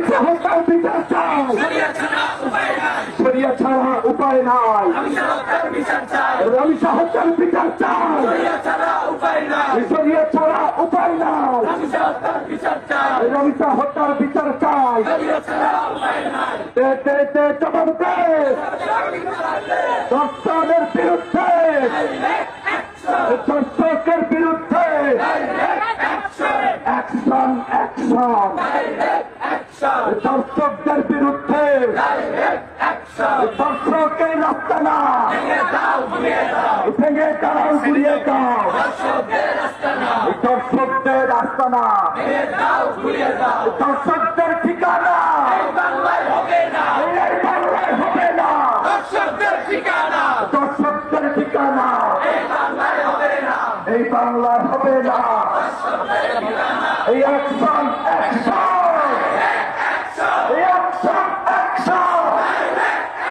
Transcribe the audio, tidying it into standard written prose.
রমিতা হত্যার বিচার চাই, শরিয়া ছাড়া উপায় নাই, রমিতা হত্যার বিচার চাই, শরিয়া ছাড়া উপায় নাই, রমিতা হত্যার বিচার চাই, জবাব দে দর্শনের বিরুদ্ধে, দর্শকের বিরুদ্ধে অ্যাকশন অ্যাকশন, দর্শকদের বিরুদ্ধে দর্শকের রাস্তা না ভেঙে দাঁড়াও, ঘুরিয়ে দাও, দর্শকদের রাস্তা না, দর্শকদের ঠিকানা